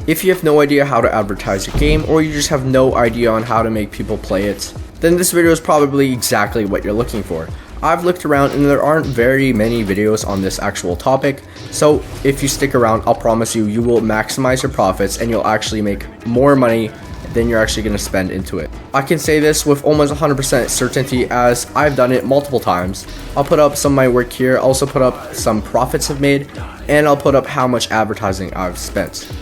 If you have no idea how to advertise your game, or you just have no idea on how to make people play it, then this video is probably exactly what you're looking for. I've looked around and there aren't very many videos on this actual topic, so if you stick around, I'll promise you will maximize your profits and you'll actually make more money than you're actually going to spend into it. I can say this with almost 100% certainty as I've done it multiple times. I'll put up some of my work here, I'll also put up some profits I've made, and I'll put up how much advertising I've spent.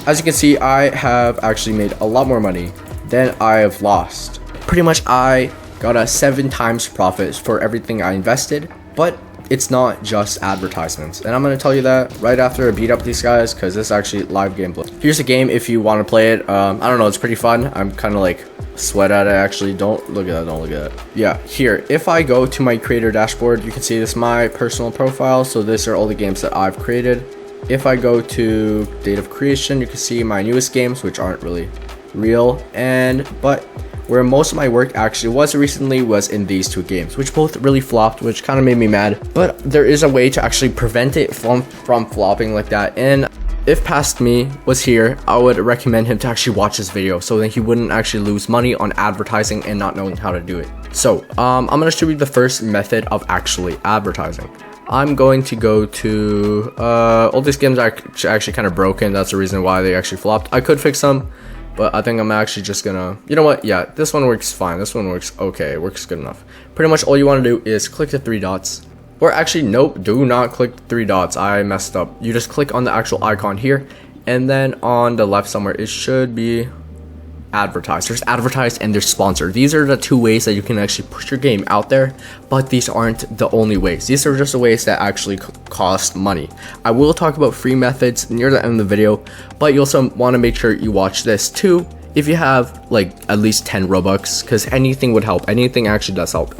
As you can see, I have actually made a lot more money than I have lost. Pretty much I got a 7 times profit for everything I invested, but it's not just advertisements. And I'm going to tell you that right after I beat up these guys, because this is actually live gameplay. Here's a game if you want to play it. I don't know, it's pretty fun. I'm kind of like sweat at it actually. Don't look at that. Yeah, here, if I go to my creator dashboard, you can see this is my personal profile. So these are all the games that I've created. If I go to date of creation, you can see my newest games, which aren't really real, but where most of my work actually was recently was in these 2 games, which both really flopped, which kind of made me mad. But there is a way to actually prevent it from flopping like that. And if past me was here, I would recommend him to actually watch this video so that he wouldn't actually lose money on advertising and not knowing how to do it. So I'm going to show you the first method of actually advertising. I'm going to go to all these games are actually kind of broken. That's the reason why they actually flopped. I could fix them, but I think I'm actually just gonna, you know what, yeah, this one works fine, this one works okay, it works good enough. Pretty much all you want to do is click the 3 dots, or actually nope, do not click 3 dots, I messed up. You just click on the actual icon here, and then on the left somewhere it should be advertise. There's advertise and there's sponsor. These are the 2 ways that you can actually push your game out there, but these aren't the only ways. These are just the ways that actually cost money. I will talk about free methods near the end of the video, but you also want to make sure you watch this too if you have like at least 10 Robux, because anything would help. Anything actually does help.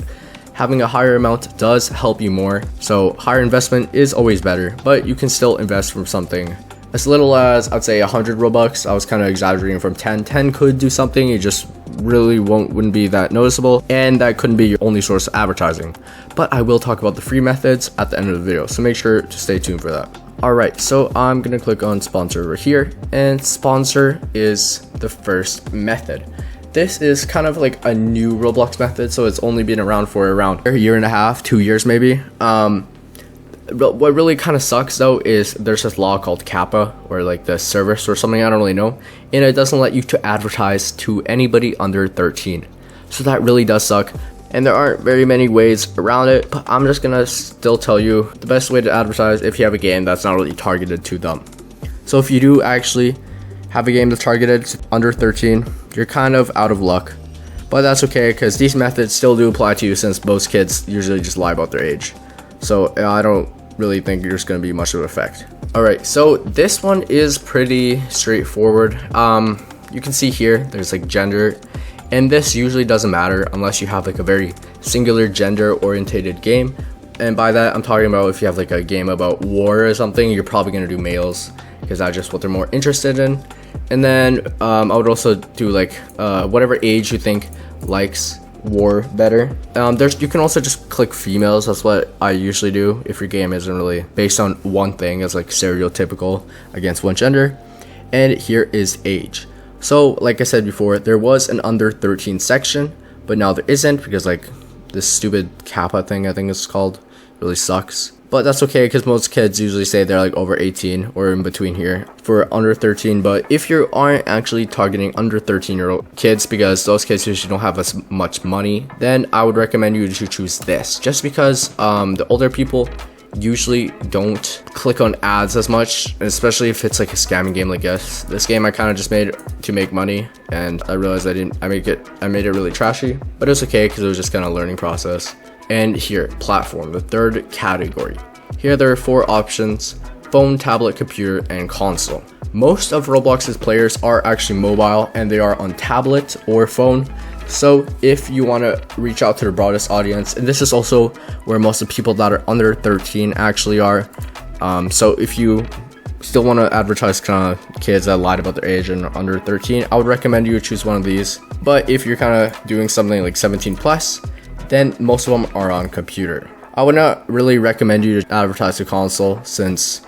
Having a higher amount does help you more, so higher investment is always better, but you can still invest from something as little as, I'd say 100 Robux. I was kind of exaggerating from 10. 10 could do something, it just really wouldn't be that noticeable, and that couldn't be your only source of advertising. But I will talk about the free methods at the end of the video, so make sure to stay tuned for that. Alright, so I'm gonna click on sponsor over here, and sponsor is the first method. This is kind of like a new Roblox method, so it's only been around for around a year and a half, 2 years maybe. What really kind of sucks though is there's this law called Kappa, or like the service or something, I don't really know, and it doesn't let you to advertise to anybody under 13. So that really does suck, and there aren't very many ways around it, but I'm just gonna still tell you the best way to advertise if you have a game that's not really targeted to them. So if you do actually have a game that's targeted to under 13, you're kind of out of luck, but that's okay because these methods still do apply to you since most kids usually just lie about their age. So I don't really think there's going to be much of an effect. Alright, so this one is pretty straightforward. You can see here there's like gender, and this usually doesn't matter unless you have like a very singular gender orientated game, and by that I'm talking about if you have like a game about war or something, you're probably going to do males because that's just what they're more interested in. And then I would also do like whatever age you think likes war better. You can also just click females. That's what I usually do if your game isn't really based on one thing, as like stereotypical against one gender. And here is age. So like I said before, there was an under 13 section, but now there isn't because like this stupid Kappa thing, I think it's called, really sucks. But that's okay because most kids usually say they're like over 18 or in between here for under 13. But if you aren't actually targeting under 13-year-old kids, because those kids usually don't have as much money, then I would recommend you to choose this, just because the older people usually don't click on ads as much, especially if it's like a scamming game like this. This game I kind of just made to make money, and I realized I made it really trashy, but it's okay because it was just kind of a learning process. And here, platform, the third category. Here there are 4 options: phone, tablet, computer, and console. Most of Roblox's players are actually mobile, and they are on tablet or phone. So if you want to reach out to the broadest audience, and this is also where most of the people that are under 13 actually are. So if you still want to advertise kind of kids that lied about their age and are under 13, I would recommend you choose one of these. But if you're kind of doing something like 17 plus, then most of them are on computer. I would not really recommend you to advertise to console, since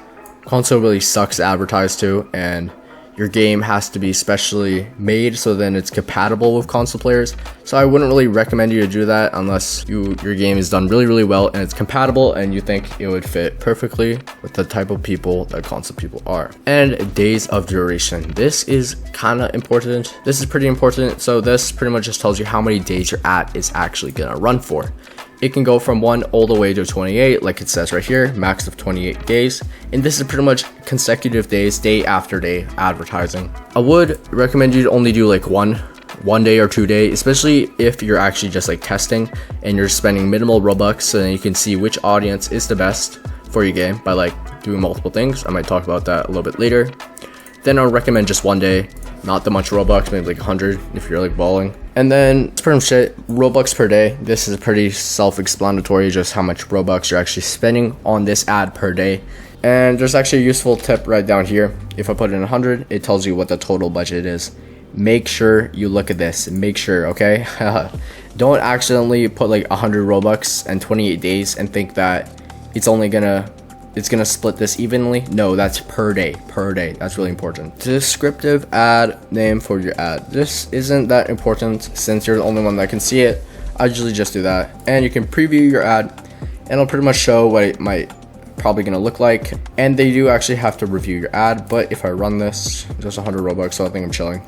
console really sucks to advertise to, and your game has to be specially made so then it's compatible with console players. So I wouldn't really recommend you to do that unless your game is done really well and it's compatible and you think it would fit perfectly with the type of people that console people are. And days of duration. This is kind of important. This is pretty important. So this pretty much just tells you how many days your ad is actually gonna run for. It can go from 1 all the way to 28, like it says right here, max of 28 days. And this is pretty much consecutive days, day after day advertising. I would recommend you to only do like one day or 2 days, especially if you're actually just like testing and you're spending minimal Robux, so then you can see which audience is the best for your game by like doing multiple things. I might talk about that a little bit later. Then I'll recommend just 1 day, not that much Robux, maybe like 100 if you're like balling. And then it's pretty much it, Robux per day. This is pretty self-explanatory, just how much Robux you're actually spending on this ad per day. And there's actually a useful tip right down here. If I put in 100, it tells you what the total budget is. Make sure you look at this, make sure, okay? Don't accidentally put like 100 Robux and 28 days and think that it's gonna split this evenly. No, that's per day. That's really important. Descriptive ad name for your ad. This isn't that important since you're the only one that can see it. I usually just do that. And you can preview your ad and it'll pretty much show what it might probably gonna look like. And they do actually have to review your ad, but if I run this, just 100 Robux, so I think I'm chilling.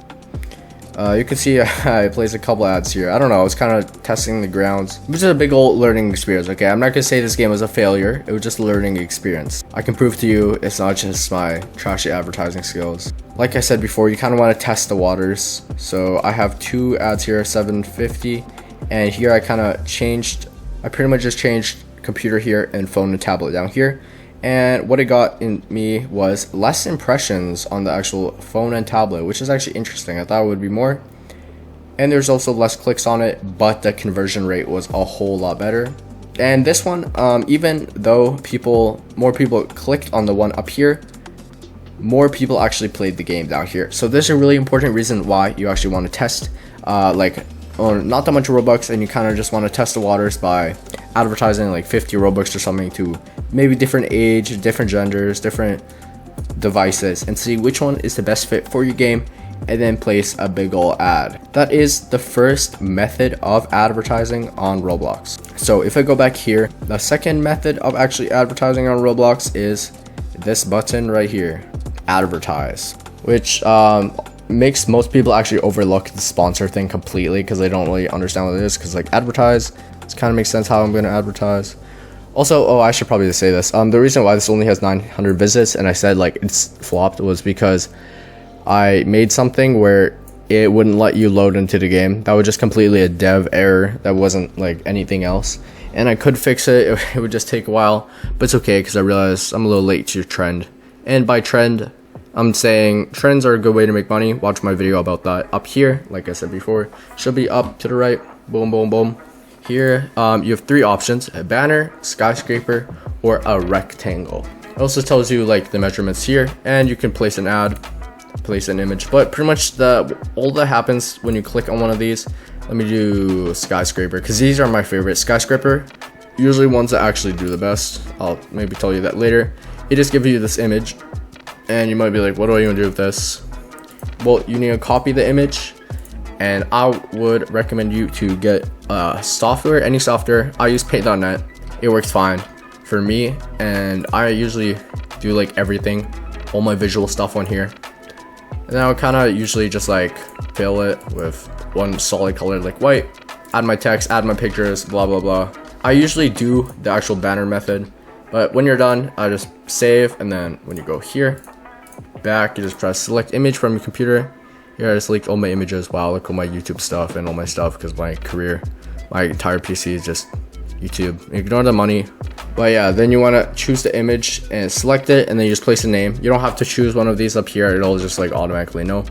You can see I placed a couple ads here. I don't know, I was kind of testing the grounds. Which is a big old learning experience, okay? I'm not gonna say this game was a failure. It was just a learning experience. I can prove to you it's not just my trashy advertising skills. Like I said before, you kind of want to test the waters. So I have 2 ads here, 750. And here I pretty much just changed computer here and phone and tablet down here. And what it got in me was less impressions on the actual phone and tablet, which is actually interesting. I thought it would be more. And there's also less clicks on it, but the conversion rate was a whole lot better. And this one, even though more people clicked on the one up here, more people actually played the game down here. So this is a really important reason why you actually want to test, not that much Robux, and you kind of just want to test the waters by advertising like 50 Robux or something to maybe different age, different genders, different devices, and see which one is the best fit for your game, and then place a big ol' ad. That is the first method of advertising on Roblox. So if I go back here, the second method of actually advertising on Roblox is this button right here, Advertise, which makes most people actually overlook the sponsor thing completely because they don't really understand what it is. Because like advertise, it kind of makes sense how I'm going to advertise. Also, I should probably just say this. The reason why this only has 900 visits and I said like it's flopped was because I made something where it wouldn't let you load into the game. That was just completely a dev error. That wasn't like anything else. And I could fix it. It would just take a while, but it's okay because I realized I'm a little late to trend. And by trend, I'm saying trends are a good way to make money. Watch my video about that up here. Like I said before, should be up to the right. Boom, boom, boom. Here, you have 3 options: a banner, skyscraper, or a rectangle. It also tells you like the measurements here, and you can place an ad, place an image. But pretty much all that happens when you click on one of these. Let me do skyscraper because these are my favorite. Skyscraper, usually ones that actually do the best. I'll maybe tell you that later. It just gives you this image, and you might be like, what do I even do with this? Well, you need to copy the image. And I would recommend you to get software, any software. I use paint.net. It works fine for me, and I usually do like everything, all my visual stuff on here. And then I would kind of usually just like fill it with one solid color like white, add my text, add my pictures, blah blah blah. I usually do the actual banner method, but when you're done, I just save, and then when you go here, back, you just press select image from your computer. Here I just leaked all my images. Wow, look at my YouTube stuff and all my stuff because my entire PC is just YouTube. Ignore the money. But yeah, then you want to choose the image and select it, and then you just place a name. You don't have to choose one of these up here. It'll just like automatically know.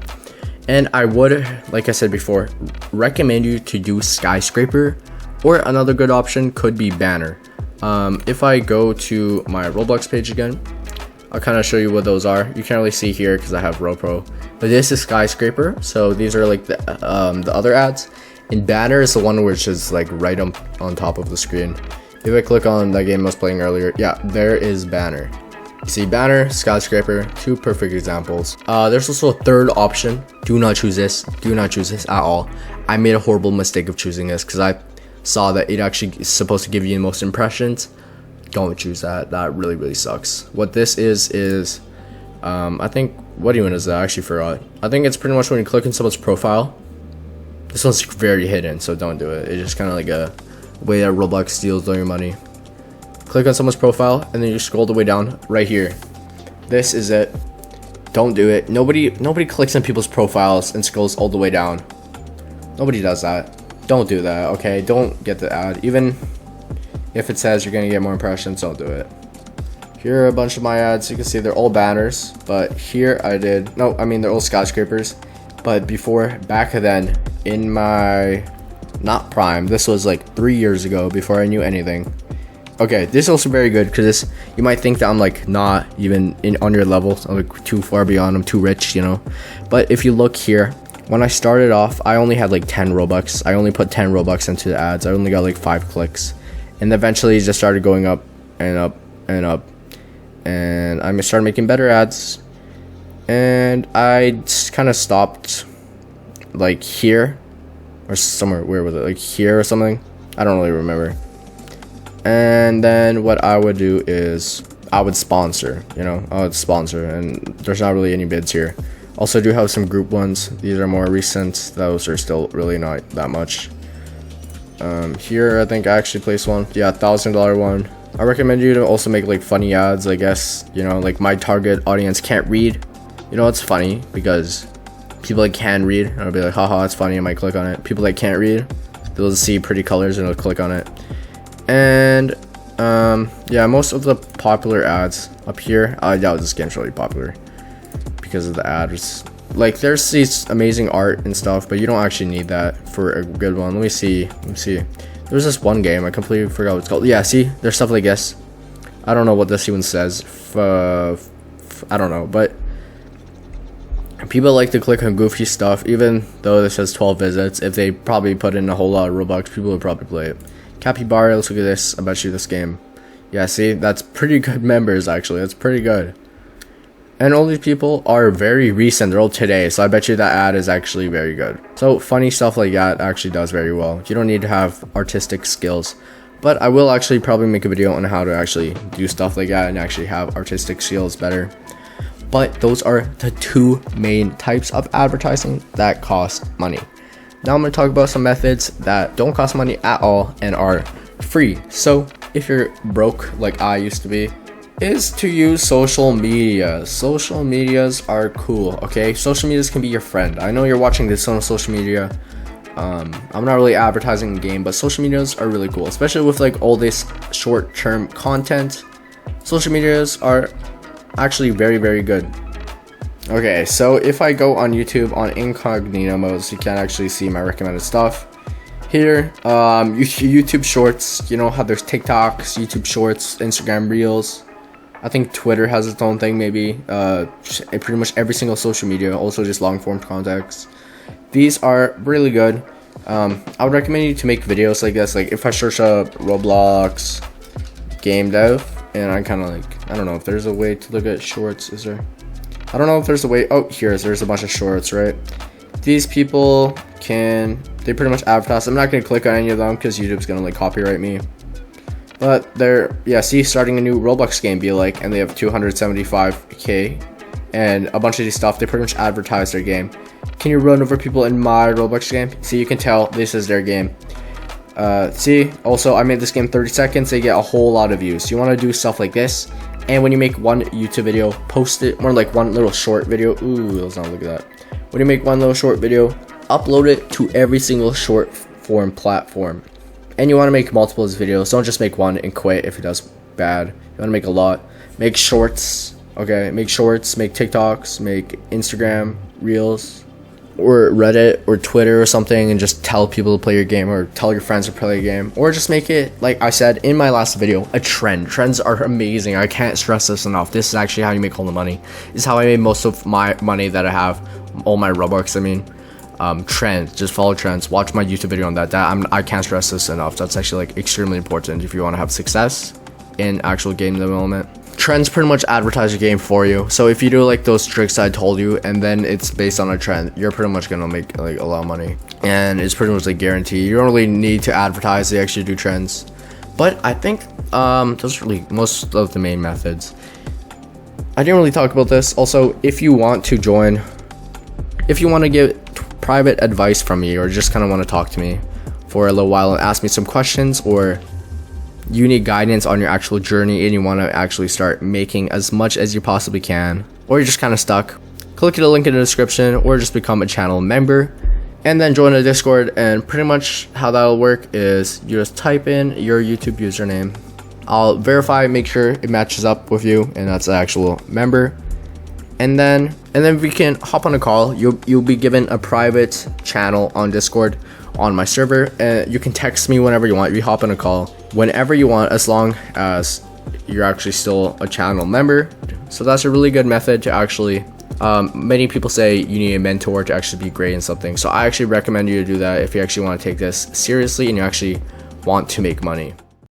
And I would, like I said before, recommend you to do skyscraper, or another good option could be banner. If I go to my Roblox page again, I'll kind of show you what those are. You can't really see here because I have RoPro, but this is skyscraper. So these are like the other ads, and banner is the one which is like right on top of the screen. If I click on that game I was playing earlier, yeah, there is banner. See, banner, skyscraper, two perfect examples. There's also a third option. Do not choose this. Do not choose this at all. I made a horrible mistake of choosing this because I saw that it actually is supposed to give you the most impressions. Don't choose that. That really sucks. What this is I think, what even is that? I actually forgot. I think it's pretty much when you click on someone's profile. This one's very hidden, so don't do it. It's just kind of like a way that Roblox steals all your money. Click on someone's profile and then you scroll the way down right here. This is it. Don't do it. Nobody clicks on people's profiles and scrolls all the way down. Nobody does that. Don't do that, okay? Don't get the ad. Even if it says you're gonna get more impressions, don't do it. Here are a bunch of my ads. You can see they're all banners, but here they're all skyscrapers. But back then, in my, not prime, this was like 3 years ago before I knew anything. Okay, this is also very good because you might think that I'm like not even on your level. I'm like too far beyond. I'm too rich, you know. But if you look here, when I started off, I only had like 10 Robux. I only put 10 Robux into the ads. I only got like 5 clicks, and eventually it just started going up and up and up. And I started making better ads, and I kind of stopped like here or somewhere. Where was it? Like here or something? I don't really remember. And then what I would do is I would sponsor, you know, I would sponsor, and there's not really any bids here. Also do have some group ones. These are more recent. Those are still really not that much. Here I think I actually placed one. Yeah, $1,000 one. I recommend you to also make like funny ads, I guess, you know, like my target audience can't read. You know, it's funny because people that can read, I'll be like, haha, it's funny, I might click on it. People that can't read, they'll see pretty colors and they'll click on it. And yeah, most of the popular ads up here, I doubt this game's really popular because of the ads. Like there's these amazing art and stuff, but you don't actually need that for a good one. Let me see. There's this one game, I completely forgot what it's called. Yeah, see, there's stuff like this. I don't know what this even says. I don't know, but people like to click on goofy stuff, even though this says 12 visits. If they probably put in a whole lot of Robux, people would probably play it. Capybara, let's look at this. I bet you this game. Yeah, see, that's pretty good members actually. That's pretty good. And all these people are very recent. They're all today, so I bet you that ad is actually very good. So funny stuff like that actually does very well. You don't need to have artistic skills, but I will actually probably make a video on how to actually do stuff like that and actually have artistic skills better. But those are the two main types of advertising that cost money. Now I'm going to talk about some methods that don't cost money at all and are free. So if you're broke like I used to be, is to use social media. Social medias are cool, okay? Social medias can be your friend. I know you're watching this on social media. I'm not really advertising the game, but social medias are really cool, especially with like all this short-term content. Social medias are actually very good. Okay, so if I go on YouTube on incognito mode, so you can't actually see my recommended stuff. Here, YouTube Shorts, you know how there's TikToks, YouTube Shorts, Instagram Reels. I think Twitter has its own thing, maybe. Pretty much every single social media, also just long form contacts. These are really good. I would recommend you to make videos like this. Like if I search up Roblox game dev, and I kind of like, I don't know if there's a way to look at shorts. Is there? I don't know if there's a way. Oh, there's a bunch of shorts, right? These people they pretty much advertise. I'm not going to click on any of them because YouTube's going to like copyright me. But they're, yeah, see, starting a new Roblox game be like, and they have 275k and a bunch of these stuff. They pretty much advertise their game. Can you run over people in my Roblox game? See, you can tell this is their game. See, also I made this game 30 seconds. They get a whole lot of views. You want to do stuff like this. And when you make one YouTube video, post it, or like one little short video. Ooh, let's not look at that. When you make one little short video, upload it to every single short form platform. And you want to make multiple videos. Don't just make one and quit if it does bad. You want to make a lot. Make shorts. Okay, make shorts, make TikToks, make Instagram Reels, or Reddit or Twitter or something, and just tell people to play your game, or tell your friends to play your game, or just make it, like I said in my last video, a trend. Trends are amazing. I can't stress this enough. This is actually how you make all the money. This is how I made most of my money that I have, all my Robux, I mean. Trends, just follow trends. Watch my YouTube video on that. I can't stress this enough. That's actually like extremely important if you want to have success in actual game development. trends pretty much advertise your game for you. So if you do like those tricks I told you, and then it's based on a trend, you're pretty much gonna make like a lot of money, and it's pretty much a guarantee. You don't really need to advertise, they actually do trends. But I think those are really most of the main methods. I didn't really talk about this. Also, if you want to join, if you want to get private advice from me, or just kind of want to talk to me for a little while and ask me some questions, or you need guidance on your actual journey and you want to actually start making as much as you possibly can, or you're just kind of stuck, click the link in the description, or just become a channel member and then join the Discord. And pretty much how that'll work is you just type in your YouTube username, I'll verify, make sure it matches up with you and that's the actual member, and then we can hop on a call. You'll be given a private channel on Discord on my server, and you can text me whenever you want. You hop on a call whenever you want, as long as you're actually still a channel member. So that's a really good method to actually many people say you need a mentor to actually be great in something, so I actually recommend you to do that if you actually want to take this seriously and you actually want to make money.